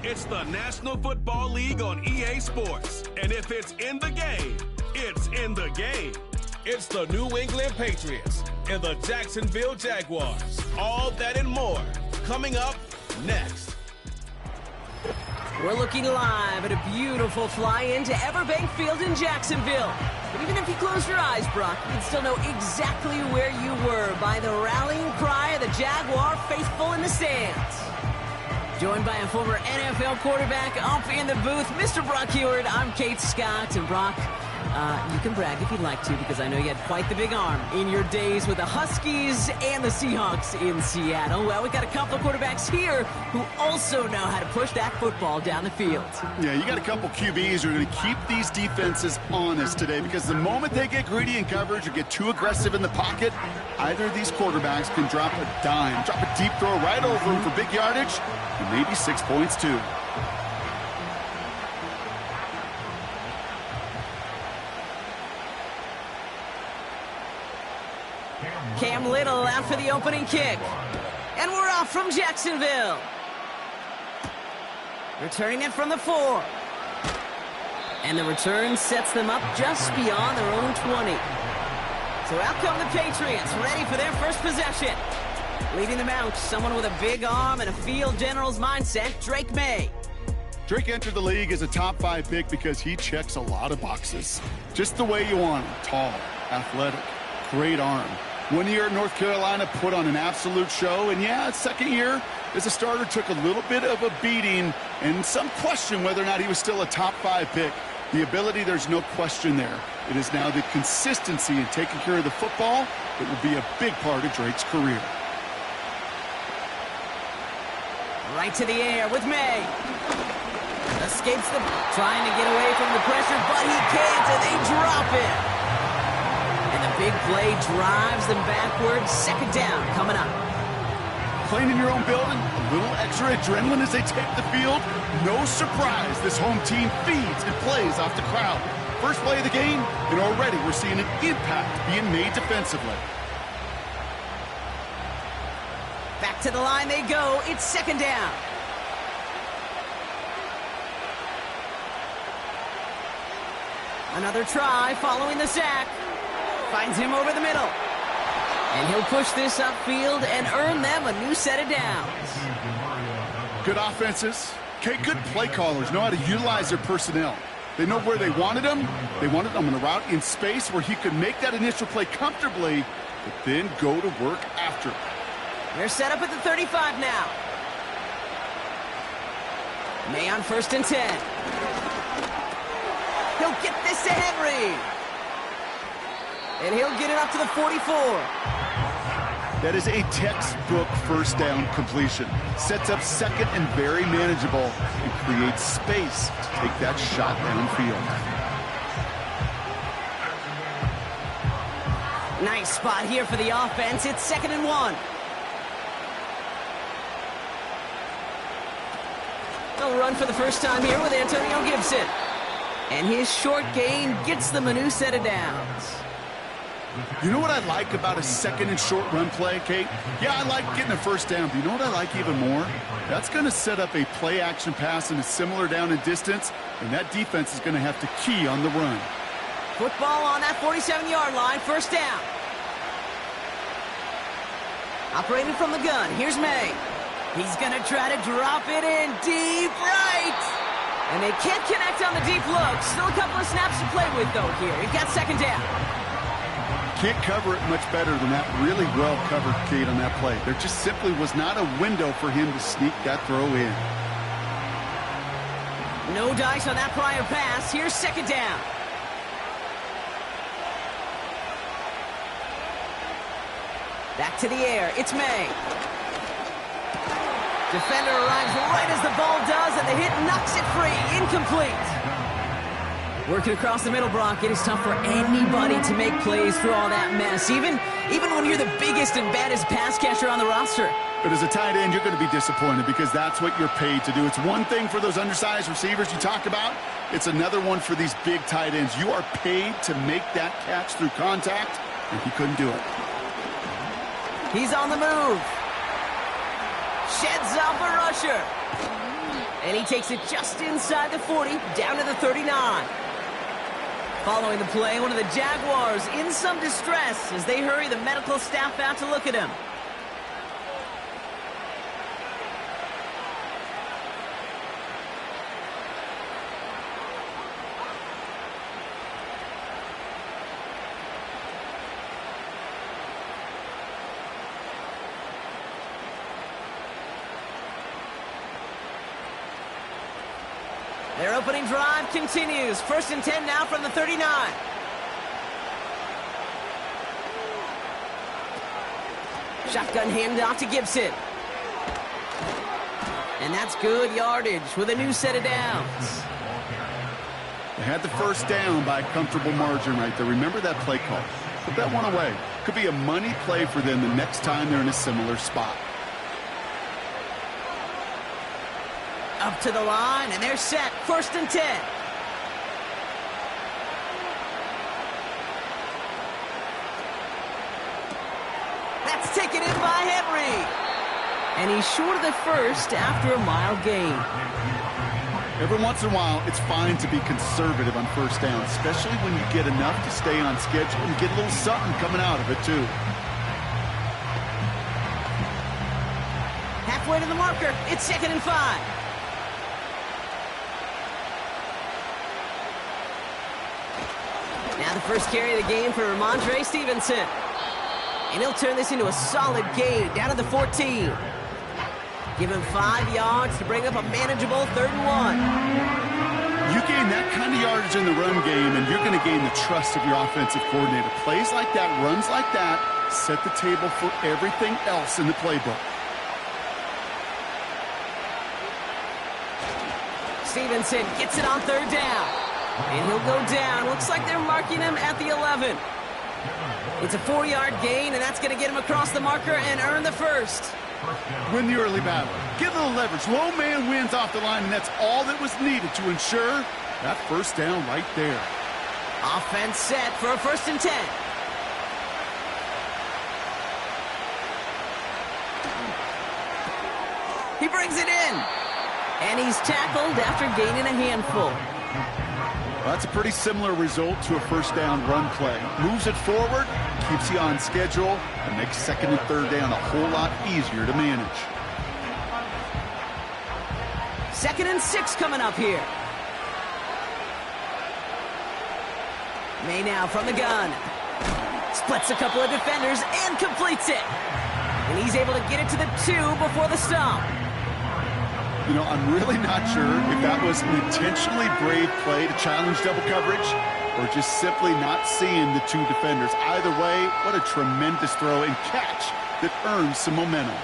It's the National Football League on EA Sports. And if it's in the game, it's in the game. It's the New England Patriots and the Jacksonville Jaguars. All that and more coming up next. We're looking live at a beautiful fly-in to Everbank Field in Jacksonville. But even if you close your eyes, Brock, you'd still know exactly where you were by the rallying cry of the Jaguar faithful in the stands. Joined by a former NFL quarterback up in the booth, Mr. Brock Heward. I'm Kate Scott, and Brock, you can brag if you'd like to, because I know you had quite the big arm in your days with the Huskies and the Seahawks in Seattle. Well, we've got a couple of quarterbacks here who also know how to push that football down the field. Yeah, you got a couple QBs who are going to keep these defenses honest today, because the moment they get greedy in coverage or get too aggressive in the pocket, either of these quarterbacks can drop a dime, drop a deep throw right over them for big yardage, and maybe 6 points too. Cam Little out for the opening kick. And we're off from Jacksonville. Returning it from the 4. And the return sets them up just beyond their own 20. So out come the Patriots, ready for their first possession. Leading them out, someone with a big arm and a field general's mindset, Drake May. Drake entered the league as a top 5 pick because he checks a lot of boxes. Just the way you want him. Tall, athletic, great arm. 1 year at North Carolina, put on an absolute show. And yeah, his second year as a starter took a little bit of a beating and some question whether or not he was still a top 5 pick. The ability, there's no question there. It is now the consistency in taking care of the football that will be a big part of Drake's career. Right to the air with May. Escapes the... trying to get away from the pressure, but he can't, and they drop it. And the big play drives them backwards. Second down coming up. Playing in your own building, a little extra adrenaline as they take the field. No surprise, this home team feeds and plays off the crowd. First play of the game, and already we're seeing an impact being made defensively. Back to the line they go. It's second down. Another try following the sack. Finds him over the middle. And he'll push this upfield and earn them a new set of downs. Good offenses. Okay, good play callers know how to utilize their personnel. They know where they wanted them. They wanted them on a route in space where he could make that initial play comfortably, but then go to work after. They're set up at the 35 now. May on 1st and 10. He'll get this to Henry. And he'll get it up to the 44. That is a textbook first down completion. Sets up second and very manageable and creates space to take that shot downfield. Nice spot here for the offense. It's 2nd and 1. They'll run for the first time here with Antonio Gibson. And his short gain gets them a new set of downs. You know what I like about a second and short run play, Kate? Yeah, I like getting a first down, but you know what I like even more? That's going to set up a play action pass in a similar down and distance, and that defense is going to have to key on the run. Football on that 47-yard line, first down. Operating from the gun, here's May. He's going to try to drop it in deep right. And they can't connect on the deep look. Still a couple of snaps to play with, though, here. He's got second down. Can't cover it much better than that. Really well covered, Kate, on that play. There just simply was not a window for him to sneak that throw in. No dice on that prior pass. Here's second down. Back to the air. It's May. Defender arrives right as the ball does, and the hit knocks it free. Incomplete. Working across the middle, Brock, it is tough for anybody to make plays through all that mess, even when you're the biggest and baddest pass catcher on the roster. But as a tight end, you're going to be disappointed because that's what you're paid to do. It's one thing for those undersized receivers you talk about. It's another one for these big tight ends. You are paid to make that catch through contact, and he couldn't do it. He's on the move. Sheds off a rusher. And he takes it just inside the 40, down to the 39. Following the play, one of the Jaguars in some distress as they hurry the medical staff out to look at him. Their opening drive continues. 1st and 10 now from the 39. Shotgun handoff to Gibson. And that's good yardage with a new set of downs. They had the first down by a comfortable margin right there. Remember that play call. Put that one away. Could be a money play for them the next time they're in a similar spot. Up to the line, and they're set. 1st and 10. That's taken in by Henry. And he's short of the first after a mile gain. Every once in a while, it's fine to be conservative on 1st down, especially when you get enough to stay on schedule and get a little something coming out of it, too. Halfway to the marker. It's 2nd and 5. Now the first carry of the game for Ramondre Stevenson. And he'll turn this into a solid gain down to the 14. Give him 5 yards to bring up a manageable 3rd and 1. You gain that kind of yardage in the run game, and you're going to gain the trust of your offensive coordinator. Plays like that, runs like that, set the table for everything else in the playbook. Stevenson gets it on 3rd down. And he'll go down. Looks like they're marking him at the 11. It's a 4-yard gain, and that's going to get him across the marker and earn the first. Win the early battle. Get a little leverage. Low man wins off the line, and that's all that was needed to ensure that 1st down right there. Offense set for a 1st and 10. He brings it in. And he's tackled after gaining a handful. Well, that's a pretty similar result to a 1st down run play. Moves it forward, keeps you on schedule, and makes 2nd and 3rd down a whole lot easier to manage. 2nd and 6 coming up here. May now from the gun. Splits a couple of defenders and completes it. And he's able to get it to the 2 before the stop. You know, I'm really not sure if that was an intentionally brave play to challenge double coverage or just simply not seeing the 2 defenders. Either way, what a tremendous throw and catch that earns some momentum.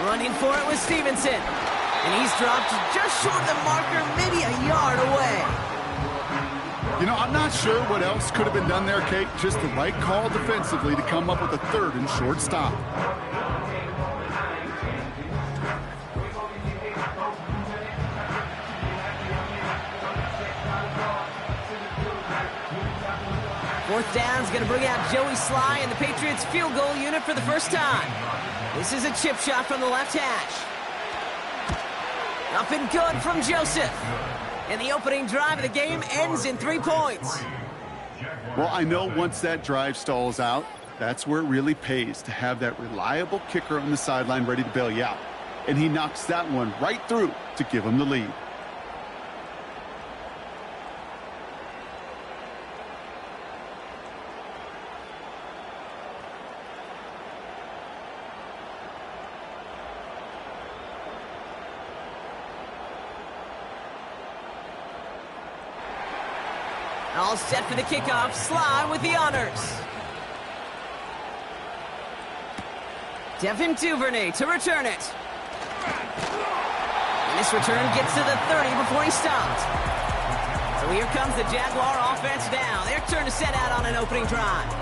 Running for it with Stevenson. And he's dropped just short of the marker, maybe a yard away. You know, I'm not sure what else could have been done there, Kate. Just the right call defensively to come up with a 3rd and short stop. Fourth down's going to bring out Joey Sly and the Patriots field goal unit for the first time. This is a chip shot from the left hash. Up and good from Joseph. And the opening drive of the game ends in 3 points. Well, I know once that drive stalls out, that's where it really pays to have that reliable kicker on the sideline ready to bail you out. And he knocks that one right through to give him the lead. All set for the kickoff. Sly with the honors. Devin Duvernay to return it. And this return gets to the 30 before he stopped. So here comes the Jaguar offense down. Their turn to set out on an opening drive.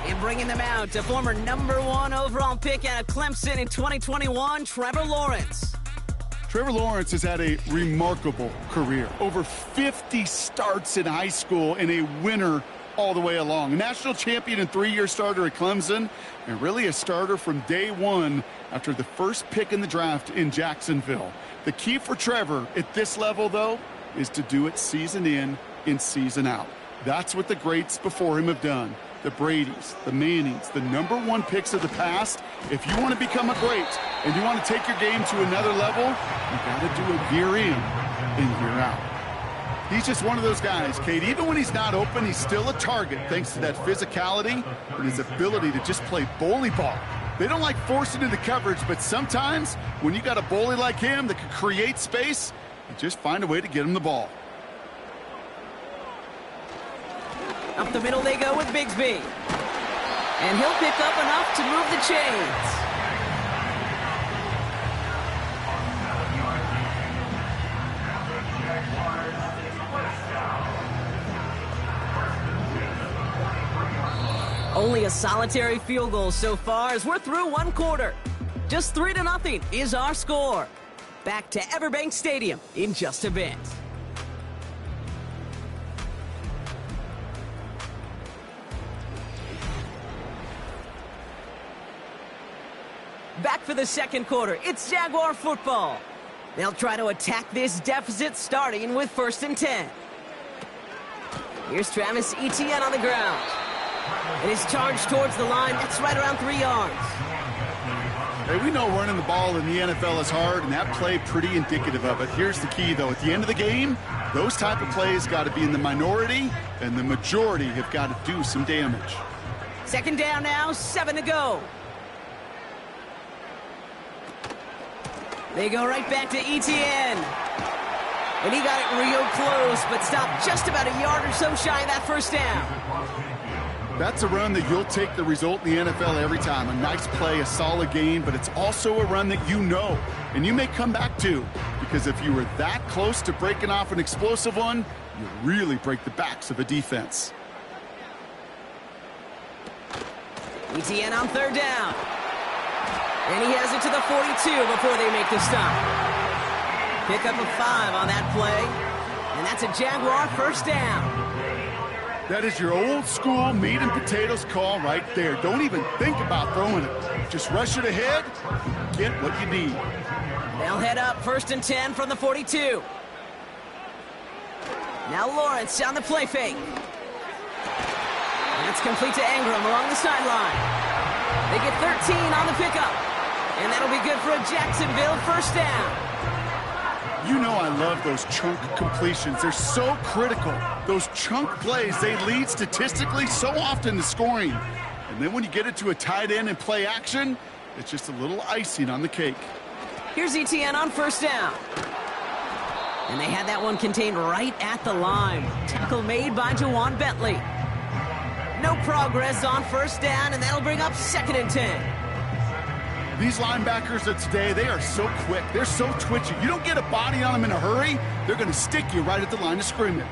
And bringing them out to former #1 overall pick out of Clemson in 2021, Trevor Lawrence. Trevor Lawrence has had a remarkable career. Over 50 starts in high school and a winner all the way along. A national champion and 3-year starter at Clemson, and really a starter from day one after the first pick in the draft in Jacksonville. The key for Trevor at this level, though, is to do it season in and season out. That's what the greats before him have done. The Bradys, the Mannings, the #1 picks of the past. If you want to become a great and you want to take your game to another level, you got to do it year in and year out. He's just one of those guys, Kate. Even when he's not open, he's still a target thanks to that physicality and his ability to just play bully ball. They don't like forcing into coverage, but sometimes when you got a bully like him that can create space, you just find a way to get him the ball. Up the middle they go with Bigsby. And he'll pick up enough to move the chains. Only a solitary field goal so far as we're through one quarter. Just 3-0 is our score. Back to Everbank Stadium in just a bit. Back for the second quarter. It's Jaguar football. They'll try to attack this deficit starting with 1st and 10. Here's Travis Etienne on the ground. And his charge towards the line, that's right around 3 yards. Hey, we know running the ball in the NFL is hard, and that play pretty indicative of it. Here's the key, though. At the end of the game, those type of plays got to be in the minority, and the majority have got to do some damage. 2nd down now, 7 to go. They go right back to Etienne. And he got it real close, but stopped just about a yard or so shy of that 1st down. That's a run that you'll take the result in the NFL every time. A nice play, a solid gain, but it's also a run that you know, and you may come back to, because if you were that close to breaking off an explosive one, you really break the backs of a defense. Etienne on 3rd down. And he has it to the 42 before they make the stop. Pick up a 5 on that play, and that's a Jaguar 1st down. That is your old school meat and potatoes call right there. Don't even think about throwing it. Just rush it ahead and get what you need. They'll head up 1st and 10 from the 42. Now Lawrence on the play fake. That's complete to Ingram along the sideline. They get 13 on the pickup. And that'll be good for a Jacksonville 1st down. You know I love those chunk completions. They're so critical. Those chunk plays, they lead statistically so often to scoring. And then when you get it to a tight end and play action, it's just a little icing on the cake. Here's Etienne on 1st down. And they had that one contained right at the line. Tackle made by Jawan Bentley. No progress on 1st down, and that'll bring up 2nd and 10. These linebackers of today, they are so quick. They're so twitchy. You don't get a body on them in a hurry, they're going to stick you right at the line of scrimmage.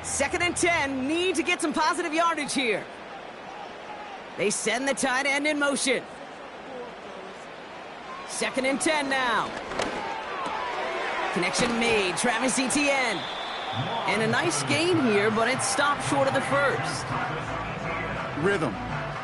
2nd and 10, need to get some positive yardage here. They send the tight end in motion. 2nd and 10 now. Connection made, Travis Etienne. And a nice gain here, but it stopped short of the 1st. Rhythm.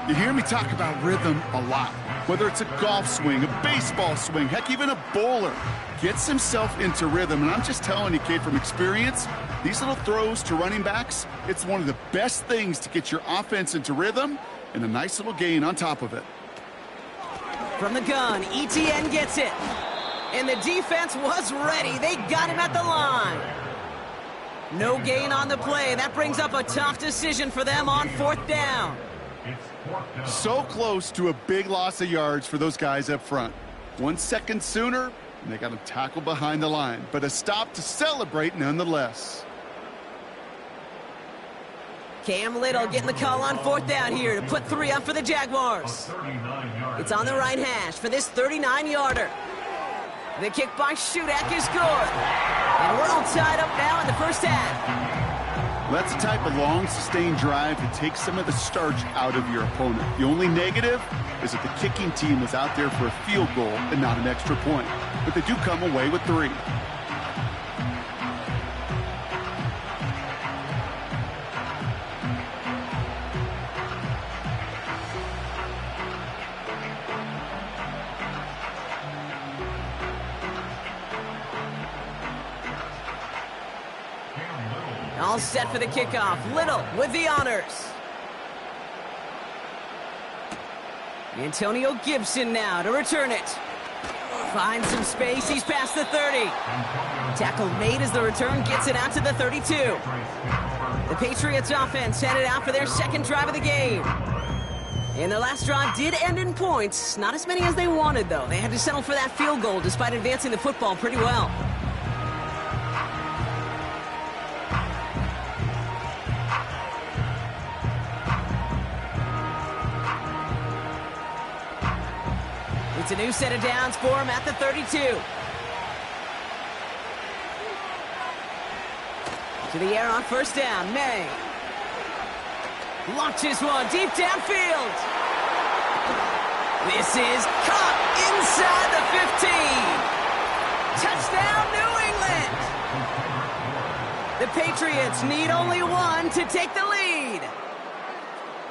You hear me talk about rhythm a lot. Whether it's a golf swing, a baseball swing, heck, even a bowler gets himself into rhythm. And I'm just telling you, kid, from experience, these little throws to running backs, it's one of the best things to get your offense into rhythm and a nice little gain on top of it. From the gun, Etienne gets it. And the defense was ready. They got him at the line. No gain on the play. That brings up a tough decision for them on 4th down. So close to a big loss of yards for those guys up front. 1 second sooner, and they got him tackled behind the line. But a stop to celebrate nonetheless. Cam Little getting the call on 4th down here to put 3 up for the Jaguars. It's on the right hash for this 39-yarder. The kick by Shudak is good. And we're all tied up now in the 1st half. That's the type of long, sustained drive that takes some of the starch out of your opponent. The only negative is that the kicking team was out there for a field goal and not an extra point. But they do come away with 3. All set for the kickoff. Little with the honors. Antonio Gibson now to return it. Finds some space. He's past the 30. Tackle made as the return gets it out to the 32. The Patriots offense headed out for their second drive of the game. And their last drive did end in points. Not as many as they wanted, though. They had to settle for that field goal despite advancing the football pretty well. It's a new set of downs for him at the 32. To the air on first down, May. Launches one deep downfield. This is caught inside the 15. Touchdown, New England. The Patriots need only one to take the lead.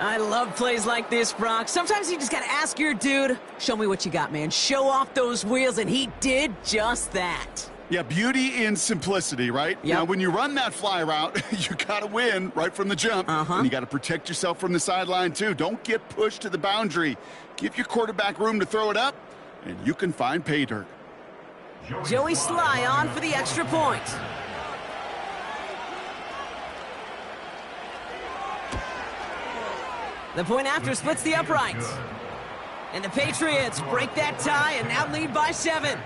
I love plays like this, Brock. Sometimes you just got to ask your dude, show me what you got, man. Show off those wheels, and he did just that. Yeah, beauty in simplicity, right? Yep. Now, when you run that fly route, you got to win right from the jump. And you got to protect yourself from the sideline, too. Don't get pushed to the boundary. Give your quarterback room to throw it up, and you can find pay dirt. Joey Sly on for the extra point. The point after splits the uprights. And the Patriots break that tie and now lead by 7.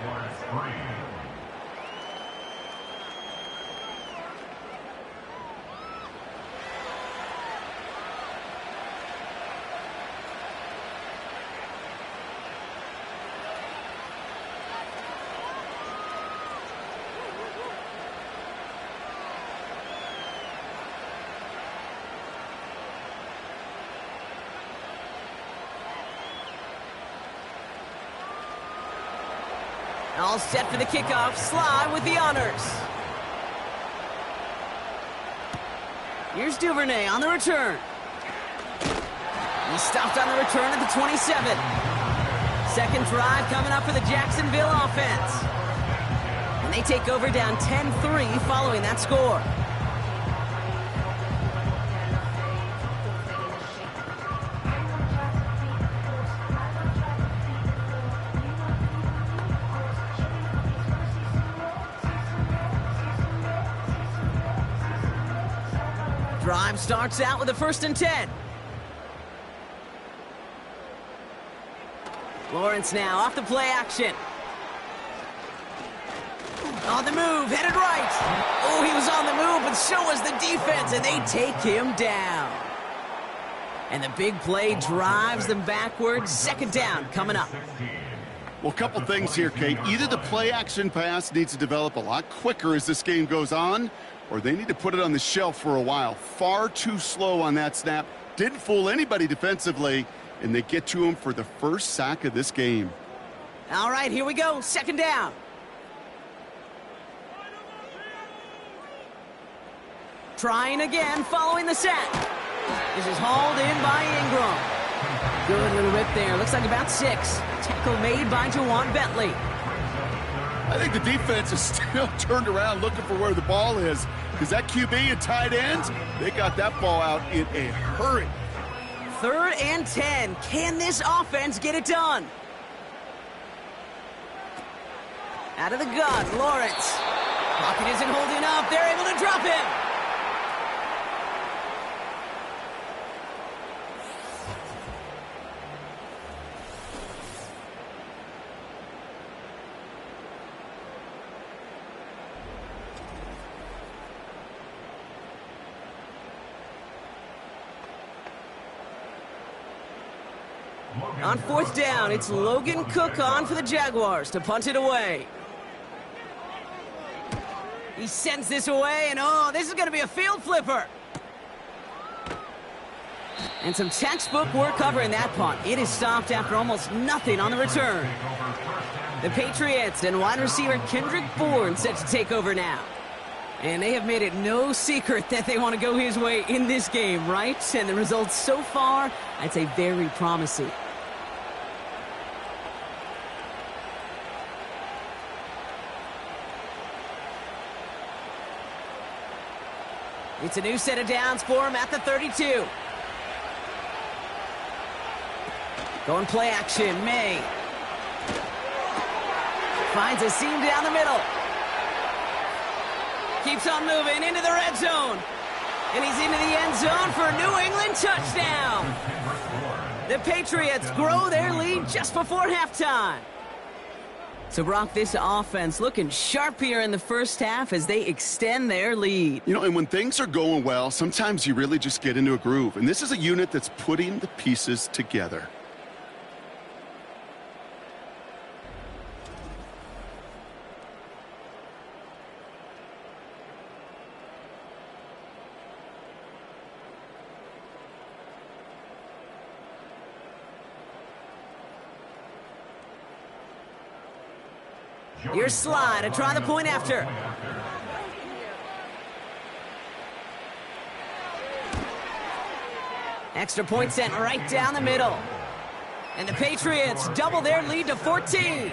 All set for the kickoff. Sly with the honors. Here's Duvernay on the return. He stopped on the return at the 27. Second drive coming up for the Jacksonville offense. And they take over down 10-3 following that score. Drive starts out with a 1st and 10. Lawrence now off the play action. On the move, headed right. Oh, he was on the move, but so was the defense, and they take him down. And the big play drives them backwards. Second down coming up. Well, a couple things here, Kate. Either the play action pass needs to develop a lot quicker as this game goes on, or they need to put it on the shelf for a while. Far too slow on that snap. Didn't fool anybody defensively, and they get to him for the first sack of this game. All right, here we go. Second down. Trying again following the sack. This is hauled in by Ingram. Good little rip there. Looks like about 6. Tackle made by Jawan Bentley. I think the defense is still turned around looking for where the ball is, because that QB and tight ends, they got that ball out in a hurry. 3rd and 10. Can this offense get it done? Out of the gun, Lawrence. Pocket isn't holding up. They're able to drop him. On 4th down, it's Logan Cook on for the Jaguars to punt it away. He sends this away, and oh, this is going to be a field flipper. And some textbook work covering that punt. It is stopped after almost nothing on the return. The Patriots and wide receiver Kendrick Bourne set to take over now. And they have made it no secret that they want to go his way in this game, right? And the results so far, I'd say very promising. It's a new set of downs for him at the 32. Going play action, May. Finds a seam down the middle. Keeps on moving into the red zone. And he's into the end zone for a New England touchdown. The Patriots grow their lead just before halftime. So, Brock, this offense looking sharp here in the first half as they extend their lead. You know, and when things are going well, sometimes you really just get into a groove. And this is a unit that's putting the pieces together. Here's Sly to try the point after. Extra point sent right down the middle. And the Patriots double their lead to 14.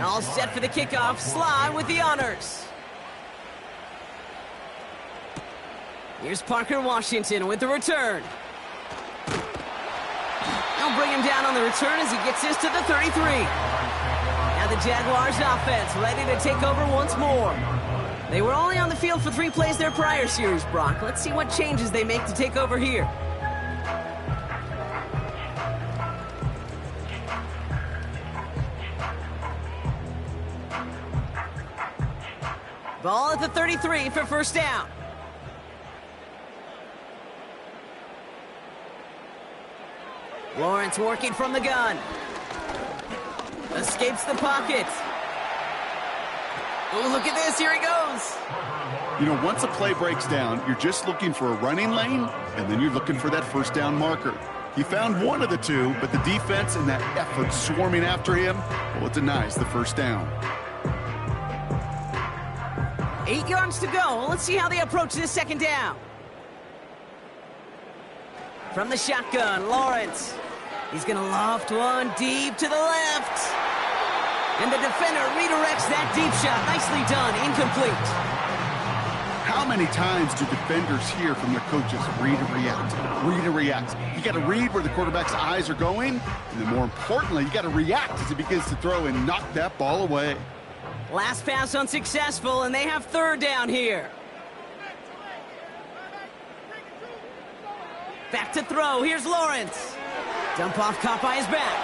All set for the kickoff. Sly with the honors. Here's Parker Washington with the return. They'll bring him down on the return as he gets this to the 33. Now the Jaguars offense ready to take over once more. They were only on the field for 3 plays their prior series, Brock. Let's see what changes they make to take over here. Ball at the 33 for first down. Lawrence working from the gun. Escapes the pocket. Oh, look at this. Here he goes. You know, once a play breaks down, you're just looking for a running lane, and then you're looking for that first down marker. He found one of the two, but the defense and that effort swarming after him, well, it denies the first down. 8 yards to go. Let's see how they approach this second down. From the shotgun, Lawrence. He's going to loft one deep to the left. And the defender redirects that deep shot. Nicely done. Incomplete. How many times do defenders hear from their coaches, read and react, read and react? You got to read where the quarterback's eyes are going, and then more importantly, you got to react as he begins to throw and knock that ball away. Last pass unsuccessful, and they have third down here. Back to throw. Here's Lawrence. Dump off caught by his back.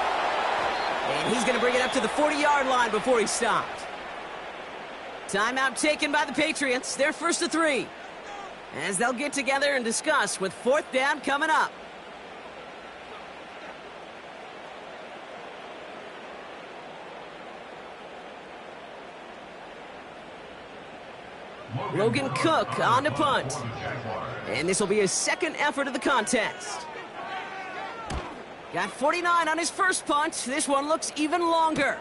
And he's going to bring it up to the 40-yard line before he stopped. Timeout taken by the Patriots. They're first to 3. As they'll get together and discuss with fourth down coming up. Logan Cook on to punt. And this will be his second effort of the contest. Got 49 on his first punt. This one looks even longer.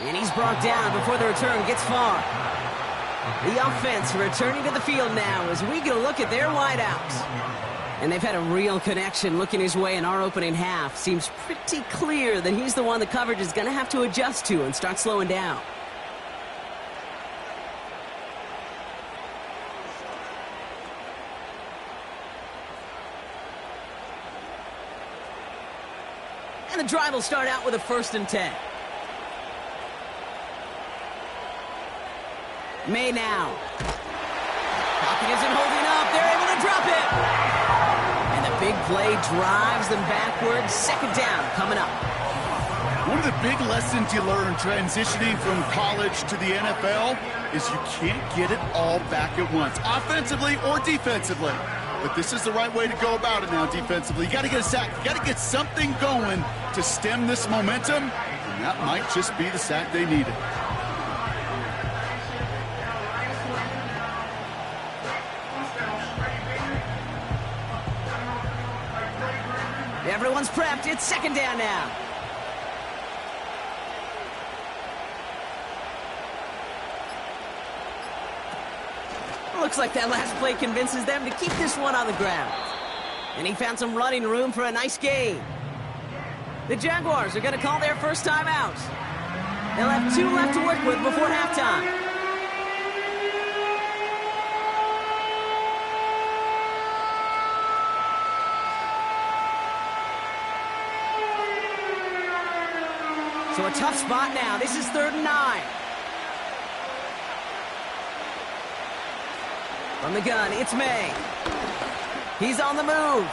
And he's brought down before the return gets far. The offense returning to the field now as we get a look at their wideouts. And they've had a real connection looking his way in our opening half. Seems pretty clear that he's the one the coverage is going to have to adjust to and start slowing down. And the drive will start out with a 1st and 10. May now. Pocket isn't holding up. They're able to drop it. And the big play drives them backwards. Second down coming up. One of the big lessons you learn transitioning from college to the NFL is you can't get it all back at once, offensively or defensively. But this is the right way to go about it now defensively. You got to get a sack. You got to get something going to stem this momentum, and that might just be the sack they needed. Everyone's prepped. It's second down now. Looks like that last play convinces them to keep this one on the ground. And he found some running room for a nice gain. The Jaguars are going to call their first time out. They'll have 2 left to work with before halftime. So a tough spot now. This is 3rd and 9. From the gun, it's May. He's on the move.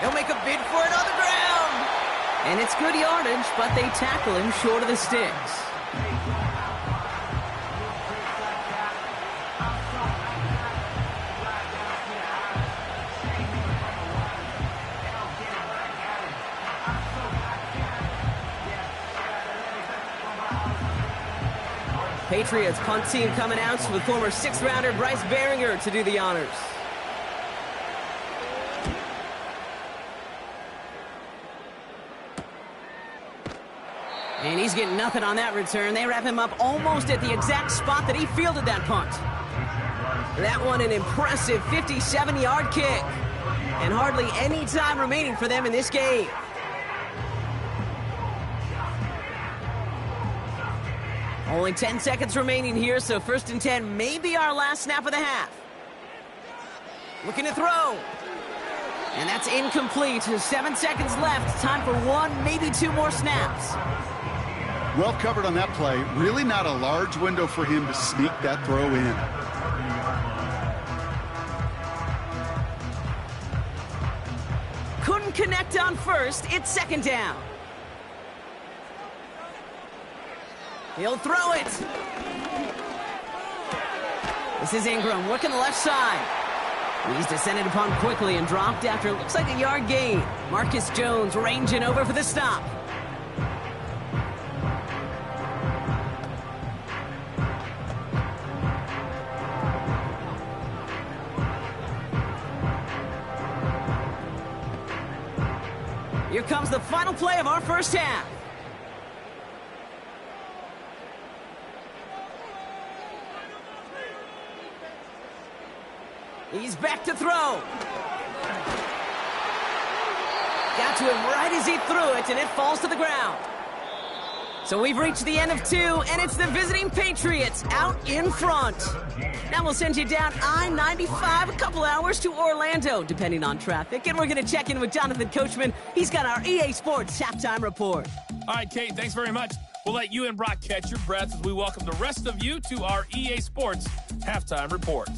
He'll make a bid for it on the ground. And it's good yardage, but they tackle him short of the sticks. Patriots punt team coming out with former 6th-rounder Bryce Behringer to do the honors. And he's getting nothing on that return. They wrap him up almost at the exact spot that he fielded that punt. That one an impressive 57-yard kick. And hardly any time remaining for them in this game. Only 10 seconds remaining here, so 1st and 10 may be our last snap of the half. Looking to throw. And that's incomplete. 7 seconds left. Time for 1, maybe 2 more snaps. Well covered on that play. Really not a large window for him to sneak that throw in. Couldn't connect on first. It's 2nd down. He'll throw it. This is Ingram working the left side. He's descended upon quickly and dropped after it looks like a yard gain. Marcus Jones ranging over for the stop. Here comes the final play of our first half. He's back to throw. Got to him right as he threw it, and it falls to the ground. So we've reached the end of 2, and it's the visiting Patriots out in front. Now we'll send you down I-95 a couple hours to Orlando, depending on traffic, and we're going to check in with Jonathan Coachman. He's got our EA Sports halftime report. All right, Kate, thanks very much. We'll let you and Brock catch your breath as we welcome the rest of you to our EA Sports halftime report.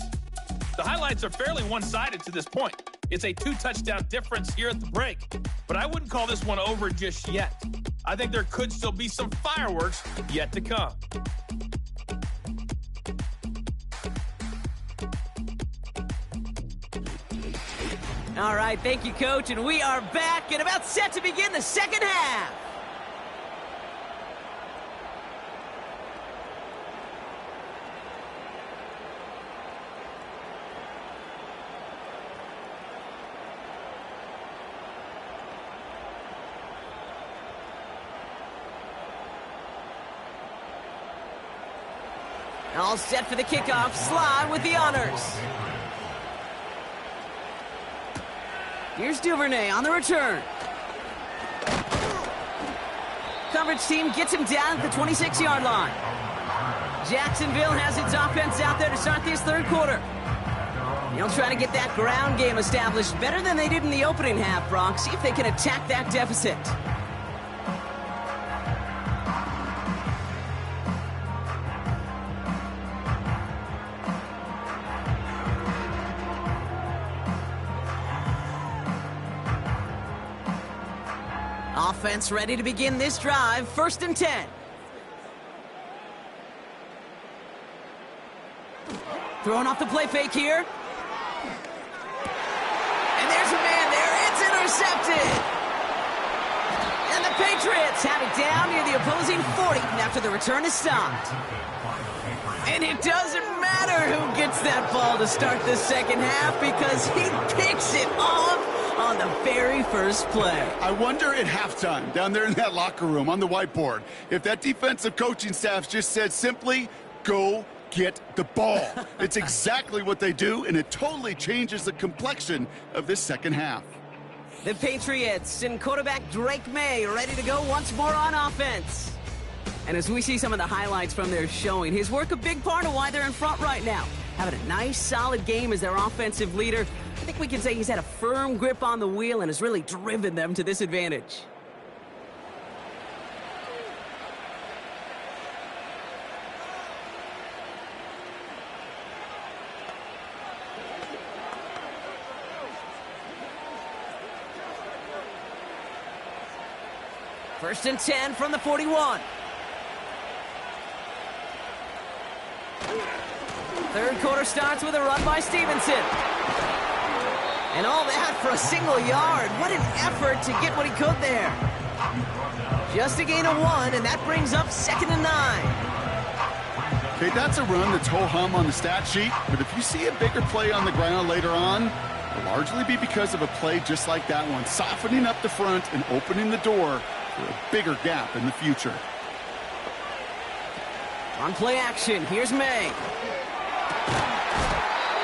The highlights are fairly one-sided to this point. It's a 2-touchdown difference here at the break, but I wouldn't call this one over just yet. I think there could still be some fireworks yet to come. All right, thank you, Coach, and we are back and about set to begin the second half. All set for the kickoff. Slide with the honors. Here's Duvernay on the return. Coverage team gets him down at the 26-yard line. Jacksonville has its offense out there to start this third quarter. They'll try to get that ground game established better than they did in the opening half, Brock. See if they can attack that deficit. Offense ready to begin this drive. 1st and 10. Throwing off the play fake here. And there's a man there. It's intercepted. And the Patriots have it down near the opposing 40 after the return is stopped. And it doesn't matter who gets that ball to start the second half because he picks it off on the very first play. I wonder at halftime, down there in that locker room on the whiteboard, if that defensive coaching staff just said simply, go get the ball. It's exactly what they do, and it totally changes the complexion of this second half. The Patriots and quarterback Drake May ready to go once more on offense. And as we see some of the highlights from their showing, his work a big part of why they're in front right now. Having a nice, solid game as their offensive leader. I think we can say he's had a firm grip on the wheel and has really driven them to this advantage. First and 10 from the 41. Third quarter starts with a run by Stevenson. And all that for a single yard. What an effort to get what he could there. Just a gain of 1, and that brings up 2nd and 9. Okay, that's a run that's ho-hum on the stat sheet, but if you see a bigger play on the ground later on, it'll largely be because of a play just like that one, softening up the front and opening the door for a bigger gap in the future. On play action, here's May.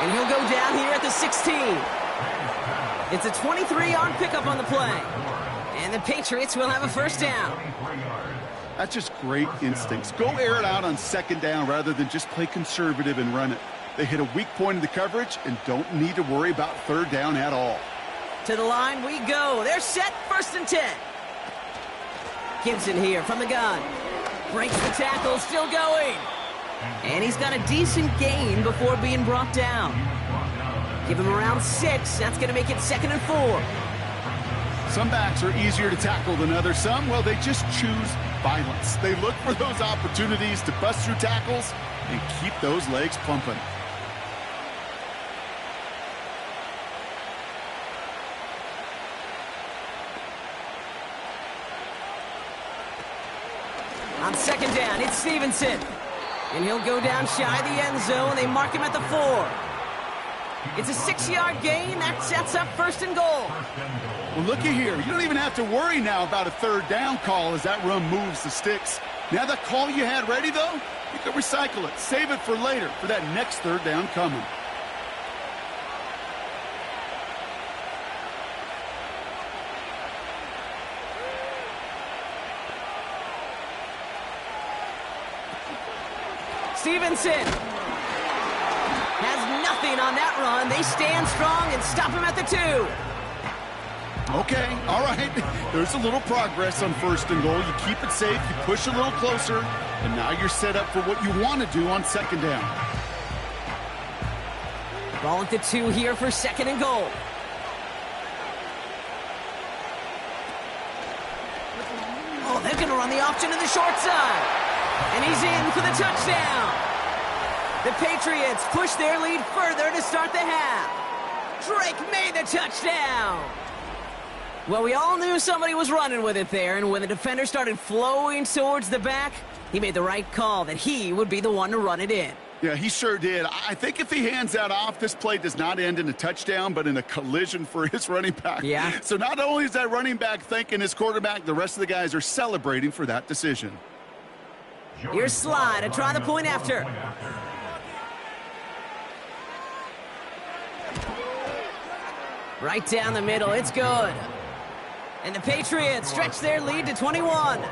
And he'll go down here at the 16. It's a 23-yard pickup on the play. And the Patriots will have a first down. That's just great instincts. Go air it out on second down rather than just play conservative and run it. They hit a weak point in the coverage and don't need to worry about third down at all. To the line we go. They're set, 1st and 10. Gibson here from the gun. Breaks the tackle, still going. And he's got a decent gain before being brought down. Give him around 6. That's going to make it 2nd and 4. Some backs are easier to tackle than others. Some, well, they just choose violence. They look for those opportunities to bust through tackles and keep those legs pumping. On 2nd down, it's Stevenson. And he'll go down shy of the end zone. They mark him at the 4. It's a 6-yard gain. That sets up 1st and goal. Well, looky here. You don't even have to worry now about a third down call as that run moves the sticks. Now that call you had ready, though, you can recycle it. Save it for later for that next third down coming. Stevenson has nothing on that run. They stand strong and stop him at the 2. Okay, all right. There's a little progress on 1st and goal. You keep it safe, you push a little closer, and now you're set up for what you want to do on 2nd down. Ball at the 2 here for 2nd and goal. Oh, they're going to run the option to the short side. And he's in for the touchdown. The Patriots push their lead further to start the half. Drake made the touchdown. Well, we all knew somebody was running with it there, and when the defender started flowing towards the back, he made the right call that he would be the one to run it in. Yeah, he sure did. I think if he hands that off, this play does not end in a touchdown, but in a collision for his running back. Yeah. So not only is that running back thanking his quarterback, the rest of the guys are celebrating for that decision. Here's Sly to try the point after. Right down the middle, it's good. And the Patriots stretch their lead to 21.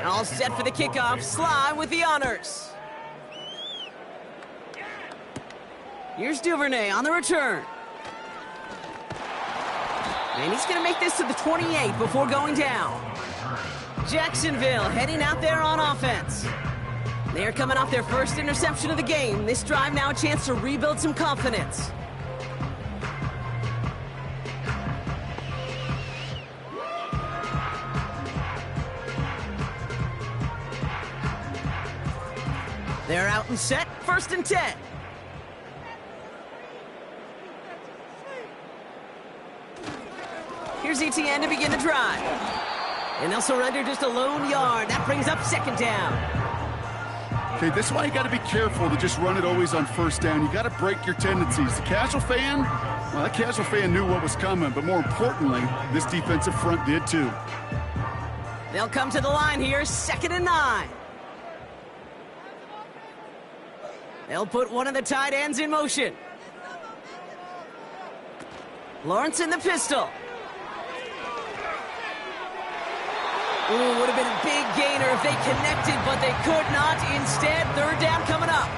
All set for the kickoff. Sly with the honors. Here's Duvernay on the return. And he's going to make this to the 28 before going down. Jacksonville heading out there on offense. They're coming off their first interception of the game. This drive now a chance to rebuild some confidence. They're out and set, 1st and 10. Here's ETN to begin the drive. And they'll surrender just a lone yard. That brings up 2nd down. Okay, this is why you got to be careful to just run it always on 1st down. You got to break your tendencies. The casual fan, well, that casual fan knew what was coming, but more importantly, this defensive front did too. They'll come to the line here, 2nd and 9. They'll put one of the tight ends in motion. Lawrence in the pistol. Ooh, would have been a big gainer if they connected, but they could not. Instead, 3rd down coming up.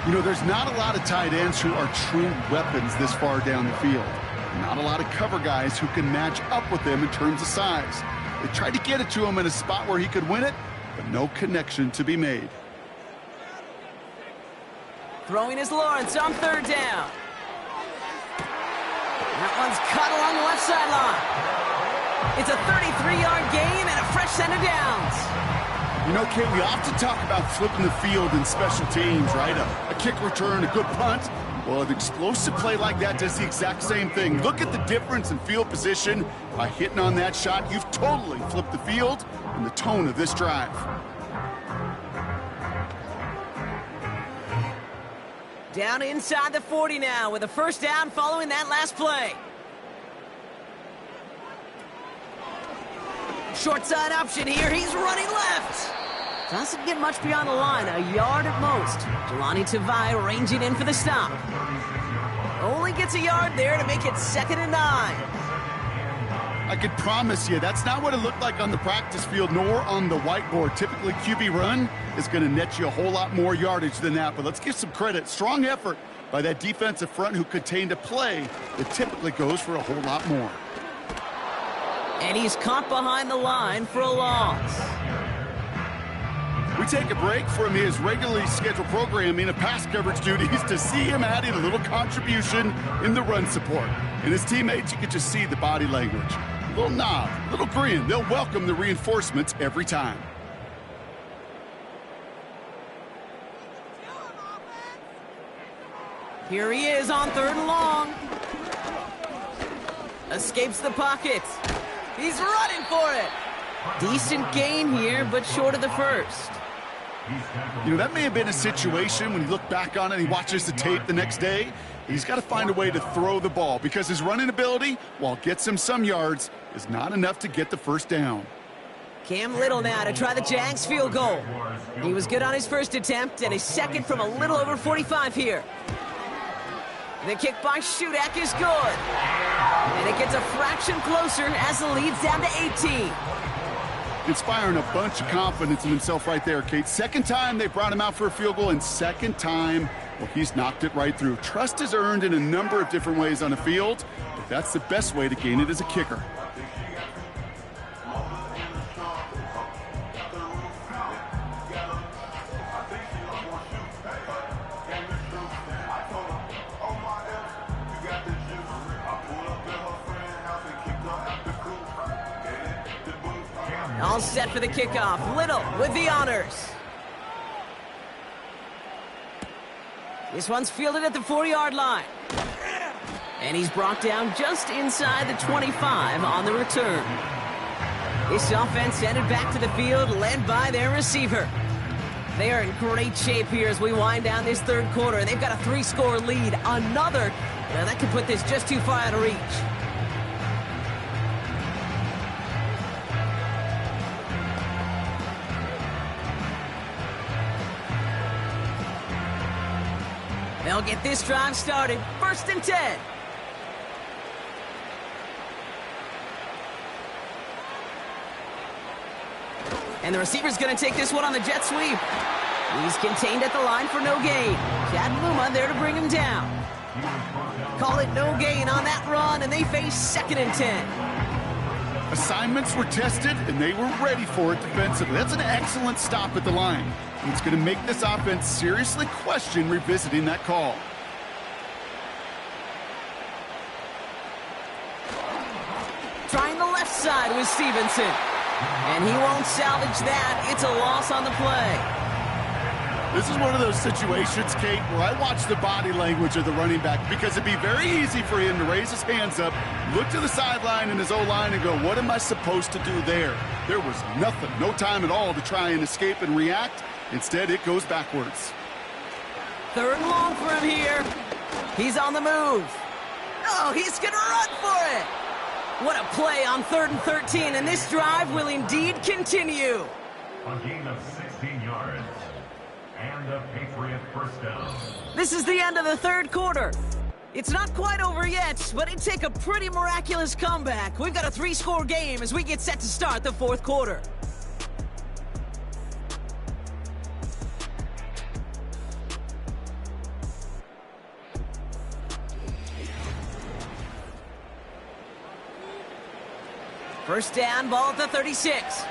You know, there's not a lot of tight ends who are true weapons this far down the field. Not a lot of cover guys who can match up with them in terms of size. They tried to get it to him in a spot where he could win it, but no connection to be made. Throwing is Lawrence on 3rd down. That one's cut along the left sideline. It's a 33-yard gain and a fresh set of downs. You know, Kate, we often talk about flipping the field in special teams, right? A kick return, a good punt. Well, an explosive play like that does the exact same thing. Look at the difference in field position. By hitting on that shot, you've totally flipped the field and the tone of this drive. Down inside the 40 now with a 1st down following that last play. Short side option here. He's running left. Doesn't get much beyond the line. A yard at most. Jelani Tavai ranging in for the stop. Only gets a yard there to make it 2nd and 9. I could promise you that's not what it looked like on the practice field nor on the whiteboard. Typically, QB run is going to net you a whole lot more yardage than that. But let's give some credit. Strong effort by that defensive front who contained a play that typically goes for a whole lot more. And he's caught behind the line for a loss. We take a break from his regularly scheduled programming of pass coverage duties to see him adding a little contribution in the run support. And his teammates, you can just see the body language. A little nod, a little grin. They'll welcome the reinforcements every time. Here he is on 3rd and long. Escapes the pocket. He's running for it. Decent gain here, but short of the 1st. You know, that may have been a situation when you look back on it and he watches the tape the next day. He's got to find a way to throw the ball because his running ability, while it gets him some yards, is not enough to get the 1st down. Cam Little now to try the Jags field goal. He was good on his 1st attempt and his 2nd from a little over 45 here. The kick by Shudak is good. And it gets a fraction closer as the lead's down to 18. Inspiring a bunch of confidence in himself right there, Kate. 2nd time they brought him out for a field goal, and 2nd time, well, he's knocked it right through. Trust is earned in a number of different ways on the field, but that's the best way to gain it as a kicker. All set for the kickoff. Little with the honors. This one's fielded at the 40-yard line. And he's brought down just inside the 25 on the return. This offense headed back to the field, led by their receiver. They are in great shape here as we wind down this 3rd quarter. They've got a 3-score lead. Another, now that could put this just too far out of reach. They'll get this drive started. 1st and 10. And the receiver's going to take this one on the jet sweep. He's contained at the line for no gain. Chad Luma there to bring him down. Call it no gain on that run, and they face 2nd and 10. Assignments were tested, and they were ready for it defensively. That's an excellent stop at the line. It's going to make this offense seriously question revisiting that call. Trying the left side with Stevenson. And he won't salvage that. It's a loss on the play. This is one of those situations, Kate, where I watch the body language of the running back because it'd be very easy for him to raise his hands up, look to the sideline in his O-line and go, what am I supposed to do there? There was nothing, no time at all to try and escape and react. Instead, it goes backwards. 3rd and long for him here. He's on the move. Oh, he's going to run for it. What a play on 3rd and 13, and this drive will indeed continue. A gain of 16 yards. And a Patriot first down. This is the end of the 3rd quarter. It's not quite over yet, but it'd take a pretty miraculous comeback. We've got a 3-score game as we get set to start the 4th quarter. First down, ball at the 36.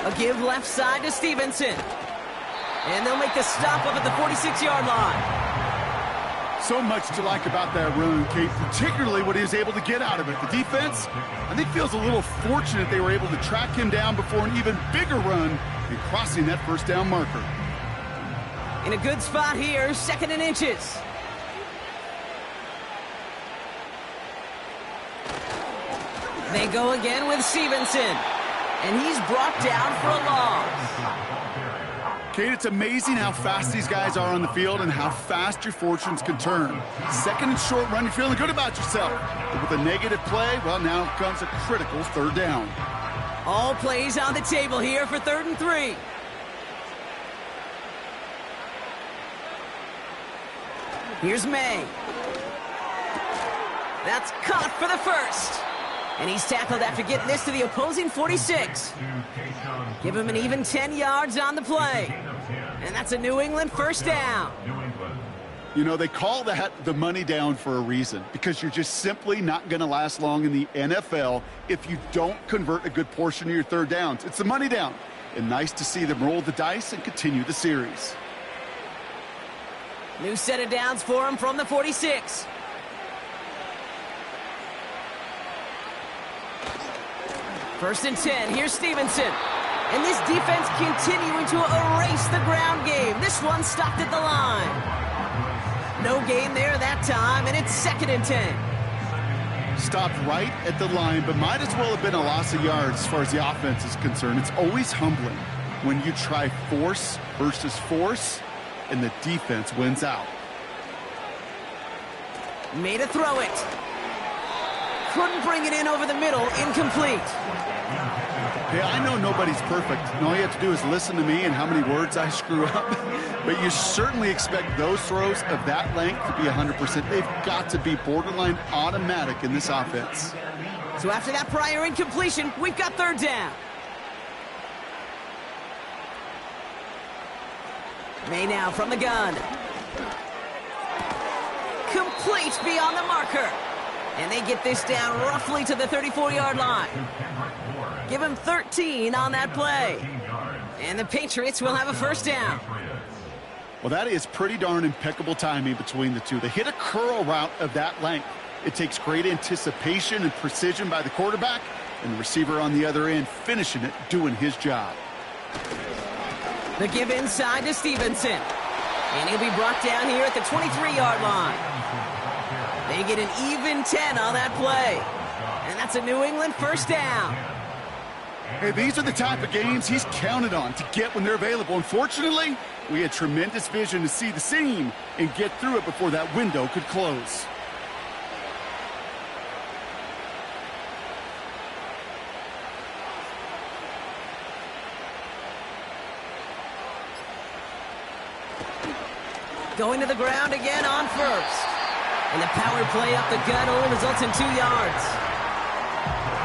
A give left side to Stevenson. And they'll make the stop up at the 46-yard line. So much to like about that run, Kate, particularly what he was able to get out of it. The defense, I think, feels a little fortunate they were able to track him down before an even bigger run and crossing that first down marker. In a good spot here, 2nd and inches. They go again with Stevenson. And he's brought down for a loss. Kate, it's amazing how fast these guys are on the field and how fast your fortunes can turn. 2nd and short run, you're feeling good about yourself. But with a negative play, well, now comes a critical 3rd down. All plays on the table here for 3rd and 3. Here's May. That's caught for the first. And he's tackled after getting this to the opposing 46. Give him an even 10 yards on the play. And that's a New England first down. You know, they call that the money down for a reason, because you're just simply not going to last long in the NFL if you don't convert a good portion of your 3rd downs. It's the money down. And nice to see them roll the dice and continue the series. New set of downs for him from the 46. First and 10, here's Stevenson. And this defense continuing to erase the ground game. This one stopped at the line. No gain there that time, and it's 2nd and 10. Stopped right at the line, but might as well have been a loss of yards as far as the offense is concerned. It's always humbling when you try force versus force, and the defense wins out. Made a throw it. Couldn't bring it in over the middle, incomplete. Hey, I know nobody's perfect, and all you have to do is listen to me and how many words I screw up. But you certainly expect those throws of that length to be 100%. They've got to be borderline automatic in this offense. So after that prior incompletion, we've got 3rd down. May now from the gun. Complete beyond the marker. And they get this down roughly to the 34-yard line. Give him 13 on that play. And the Patriots will have a first down. Well, that is pretty darn impeccable timing between the two. They hit a curl route of that length. It takes great anticipation and precision by the quarterback, and the receiver on the other end finishing it, doing his job. The give inside to Stevenson. And he'll be brought down here at the 23-yard line. They get an even 10 on that play. And that's a New England first down. Hey, these are the type of games he's counted on to get when they're available. Unfortunately, we had tremendous vision to see the seam and get through it before that window could close. Going to the ground again on first. And the power play up the gut only results in 2 yards.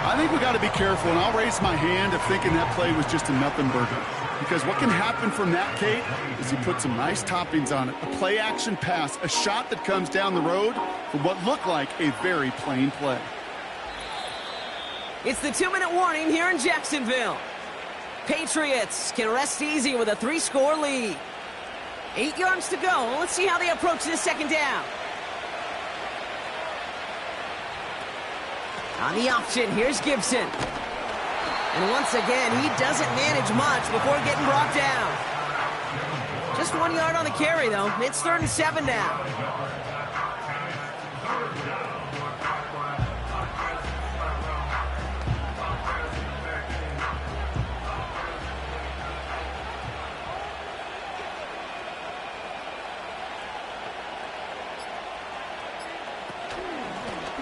I think we got to be careful, and I'll raise my hand of thinking that play was just a nothing burger. Because what can happen from that, Kate, is he put some nice toppings on it. A play-action pass, a shot that comes down the road for what looked like a very plain play. It's the 2-minute warning here in Jacksonville. Patriots can rest easy with a 3-score lead. 8 yards to go. Let's see how they approach this second down. On the option, here's Gibson. And once again, he doesn't manage much before getting brought down. Just 1 yard on the carry, though. It's 3rd and 7 now.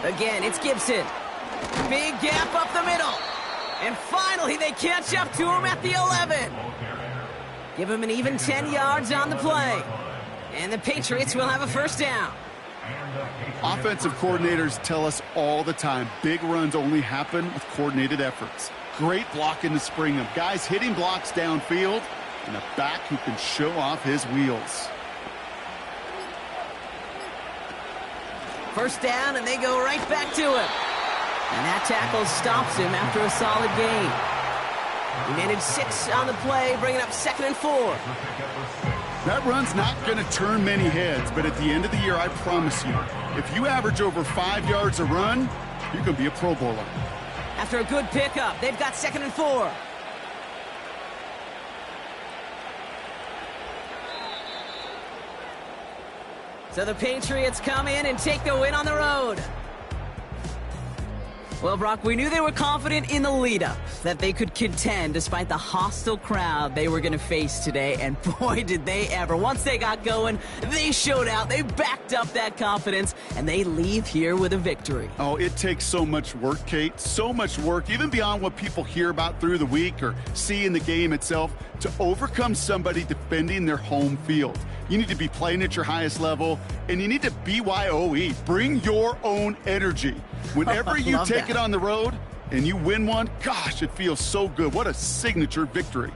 Again, it's Gibson. Big gap up the middle. And finally, they catch up to him at the 11. Give him an even 10 yards on the play. And the Patriots will have a 1st down. Offensive coordinators tell us all the time, big runs only happen with coordinated efforts. Great blocking to spring them. Guys hitting blocks downfield, and a back who can show off his wheels. 1st down, and they go right back to him. And that tackle stops him after a solid gain. He managed 6 on the play, bringing up 2nd and 4. That run's not going to turn many heads, but at the end of the year, I promise you, if you average over 5 yards a run, you can be a Pro Bowler. After a good pickup, they've got 2nd and 4. So the Patriots come in and take the win on the road. Well, Brock, we knew they were confident in the lead-up, that they could contend despite the hostile crowd they were going to face today, and boy, did they ever. Once they got going, they showed out, they backed up that confidence, and they leave here with a victory. Oh, it takes so much work, Kate, so much work, even beyond what people hear about through the week or see in the game itself, to overcome somebody defending their home field. You need to be playing at your highest level, and you need to BYOE. Bring your own energy. Whenever you take it on the road and you win one, gosh, it feels so good. What a signature victory.